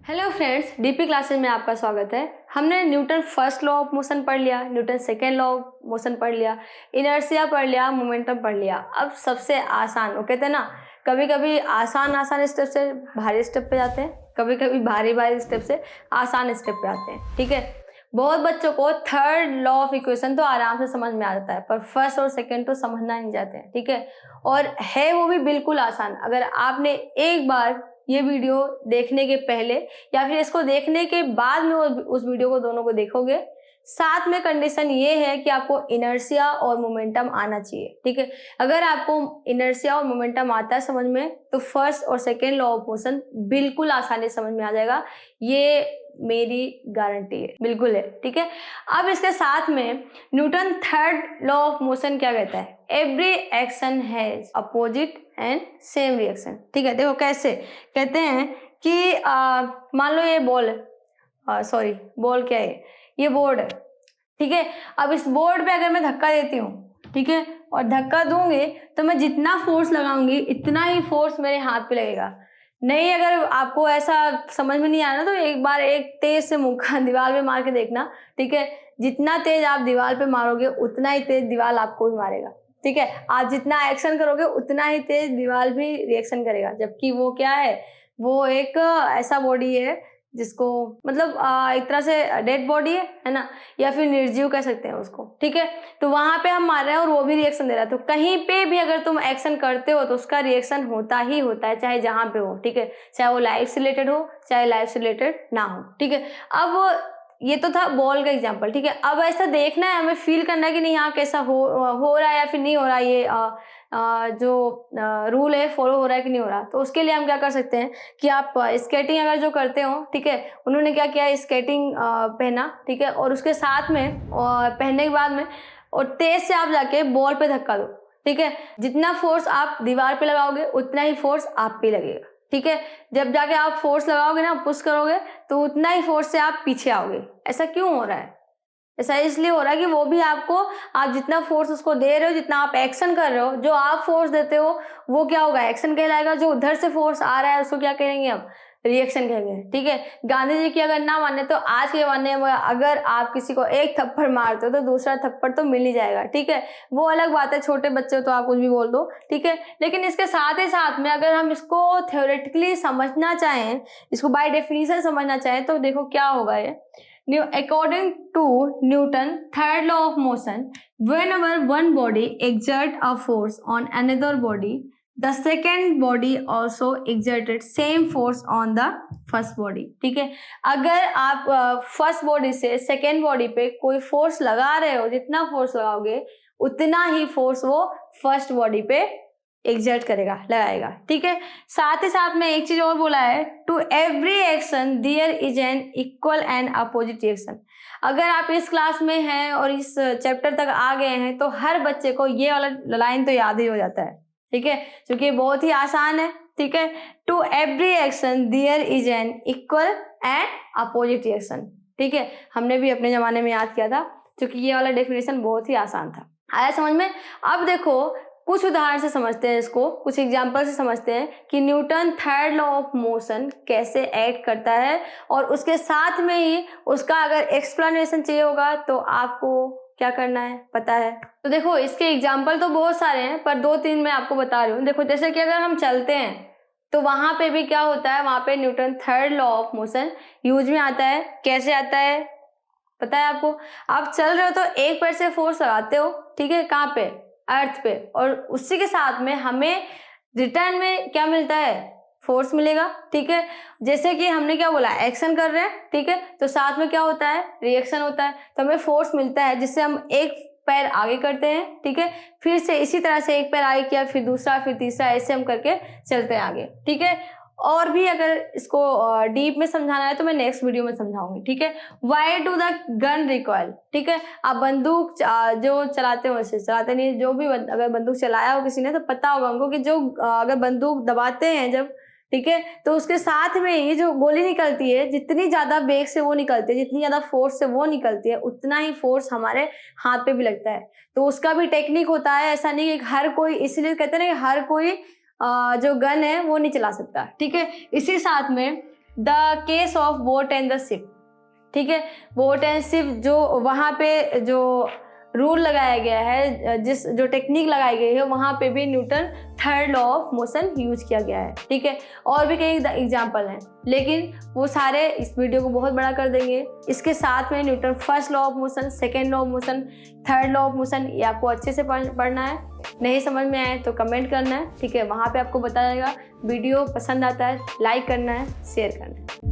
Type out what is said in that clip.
Hello friends, DP classes में आपका स्वागत है। हमने Newton first law of motion पढ़ लिया, Newton second law of motion पढ़ लिया, इनर्शिया पढ़ लिया, मोमेंटम पढ़ लिया। अब सबसे आसान, वो कहते हैं ना, कभी कभी आसान स्टेप से भारी स्टेप पे जाते हैं, कभी कभी भारी स्टेप से आसान स्टेप पे आते हैं। ठीक है, बहुत बच्चों को थर्ड लॉ ऑफ इक्वेशन तो आराम से समझ में आ जाता है, पर फर्स्ट और सेकेंड तो समझना नहीं जाते हैं। ठीक है, और है वो भी बिल्कुल आसान। अगर आपने एक बार ये वीडियो देखने के पहले या फिर इसको देखने के बाद में उस वीडियो को दोनों को देखोगे, साथ में कंडीशन ये है कि आपको इनर्शिया और मोमेंटम आना चाहिए। ठीक है, अगर आपको इनर्शिया और मोमेंटम आता है समझ में, तो फर्स्ट और सेकेंड लॉ ऑफ मोशन बिल्कुल आसानी से समझ में आ जाएगा। ये मेरी गारंटी है, बिल्कुल है। ठीक है, अब इसके साथ में Newton third law of motion क्या कहता है? Every action has opposite and same reaction. ठीक है, देखो कैसे कहते हैं कि मान लो ये बॉल है, बॉल क्या है, ये बोर्ड है। ठीक है, अब इस बोर्ड पे अगर मैं धक्का देती हूँ, ठीक है, और धक्का दूंगी तो मैं जितना फोर्स लगाऊंगी इतना ही फोर्स मेरे हाथ पे लगेगा। नहीं, अगर आपको ऐसा समझ में नहीं आया ना, तो एक बार एक तेज से मुक्का दीवार पे मार के देखना। ठीक है, जितना तेज आप दीवार पे मारोगे उतना ही तेज दीवार आपको भी मारेगा। ठीक है, आप जितना एक्शन करोगे उतना ही तेज दीवार भी रिएक्शन करेगा। जबकि वो क्या है, वो एक ऐसा बॉडी है जिसको मतलब एक तरह से डेड बॉडी है ना, या फिर निर्जीव कह सकते हैं उसको। ठीक है, तो वहां पे हम मार रहे हैं और वो भी रिएक्शन दे रहा है। तो कहीं पे भी अगर तुम एक्शन करते हो तो उसका रिएक्शन होता ही होता है, चाहे जहां पे हो। ठीक है, चाहे वो लाइफ से रिलेटेड हो, चाहे लाइफ से रिलेटेड ना हो। ठीक है, अब ये तो था बॉल का एग्जांपल। ठीक है, अब ऐसा देखना है, हमें फील करना है कि नहीं यहाँ कैसा हो रहा है या फिर नहीं हो रहा है, ये जो रूल है फॉलो हो रहा है कि नहीं हो रहा। तो उसके लिए हम क्या कर सकते हैं कि आप स्केटिंग अगर जो करते हो, ठीक है, उन्होंने क्या किया, स्केटिंग पहना। ठीक है, और उसके साथ में पहनने के बाद में और तेज से आप जाके बॉल पे धक्का दो। ठीक है, जितना फोर्स आप दीवार पे लगाओगे उतना ही फोर्स आप पे लगेगा। ठीक है, जब जाके आप फोर्स लगाओगे ना, पुश करोगे, तो उतना ही फोर्स से आप पीछे आओगे। ऐसा क्यों हो रहा है? ऐसा इसलिए हो रहा है कि वो भी आपको, आप जितना फोर्स उसको दे रहे हो, जितना आप एक्शन कर रहे हो, जो आप फोर्स देते हो वो क्या होगा, एक्शन कहलाएगा। जो उधर से फोर्स आ रहा है उसको क्या कहेंगे हम, रिएक्शन कहेंगे। ठीक है, गांधी जी की अगर ना माने तो आज के जमाने में अगर आप किसी को एक थप्पड़ मारते हो तो दूसरा थप्पड़ तो मिल ही जाएगा। ठीक है, वो अलग बात है, छोटे बच्चे हो तो आप कुछ भी बोल दो। ठीक है, लेकिन इसके साथ ही साथ में अगर हम इसको थ्योरेटिकली समझना चाहें, इसको बाय डेफिनेशन समझना चाहें, तो देखो क्या होगा ये। According to Newton third law of motion, whenever one body exert a force on another body, the second body also exerted same force on the first body. ठीक है, अगर आप फर्स्ट बॉडी से सेकेंड बॉडी पे कोई force लगा रहे हो, जितना फोर्स लगाओगे उतना ही फोर्स वो फर्स्ट बॉडी पे एग्जर्ट करेगा, लगाएगा। ठीक है, साथ ही साथ में एक चीज और बोला है, to every action there is an equal and opposite reaction. अगर आप इस क्लास में हैं और इस चैप्टर तक आ गए हैं तो हर बच्चे को ये वाला लाइन तो याद ही हो जाता है। ठीक है, क्योंकि बहुत ही आसान है। ठीक है, to every action there is an equal and opposite reaction. ठीक है, हमने भी अपने जमाने में याद किया था, क्योंकि ये वाला डेफिनेशन बहुत ही आसान था। आया समझ में? अब देखो कुछ उदाहरण से समझते हैं इसको, कुछ एग्जाम्पल से समझते हैं कि Newton third law of motion कैसे एक्ट करता है, और उसके साथ में ही उसका अगर एक्सप्लेनेशन चाहिए होगा तो आपको क्या करना है पता है। तो देखो इसके एग्जाम्पल तो बहुत सारे हैं, पर 2-3 मैं आपको बता रही हूँ। देखो जैसे कि अगर हम चलते हैं तो वहां पे भी क्या होता है, वहां पे Newton third law of motion use में आता है। कैसे आता है पता है आपको? आप चल रहे हो तो एक पैर से फोर्स लगाते हो, ठीक है, कहाँ पे, अर्थ पे, और उसी के साथ में हमें रिटर्न में क्या मिलता है, फोर्स मिलेगा। ठीक है, जैसे कि हमने क्या बोला, एक्शन कर रहे हैं, ठीक है, तो साथ में क्या होता है, रिएक्शन होता है, तो हमें फोर्स मिलता है, जिससे हम एक पैर आगे करते हैं। ठीक है, फिर से इसी तरह से एक पैर आगे किया, फिर दूसरा, फिर तीसरा, ऐसे हम करके चलते हैं आगे। ठीक है, और भी अगर इसको डीप में समझाना है तो मैं नेक्स्ट वीडियो में समझाऊंगी। ठीक है, why do the gun recoil. ठीक है, आप बंदूक जो चलाते हो, वैसे चलाते नहीं, जो भी अगर बंदूक चलाया हो किसी ने तो पता होगा उनको कि जो अगर बंदूक दबाते हैं जब, ठीक है, तो उसके साथ में ये जो गोली निकलती है, जितनी ज्यादा वेग से वो निकलती है, जितनी ज्यादा फोर्स से वो निकलती है, उतना ही फोर्स हमारे हाथ पे भी लगता है। तो उसका भी टेक्निक होता है, ऐसा नहीं कि हर कोई, इसलिए कहते हैं ना कि हर कोई जो गन है वो नहीं चला सकता। ठीक है, इसी साथ में the case of boat and the ship, ठीक है। बोट एंड शिप जो वहाँ पे जो रूल लगाया गया है, जिस जो टेक्निक लगाई गई है, वहाँ पे भी Newton third law of motion use किया गया है, ठीक है। और भी कई एग्जाम्पल हैं, लेकिन वो सारे इस वीडियो को बहुत बड़ा कर देंगे। इसके साथ में Newton first law of motion, second law of motion, third law of motion, ये आपको अच्छे से पढ़ना है। नहीं समझ में आए तो कमेंट करना है, ठीक है। वहाँ पे आपको बताया जाएगा। वीडियो पसंद आता है लाइक करना है, शेयर करना है।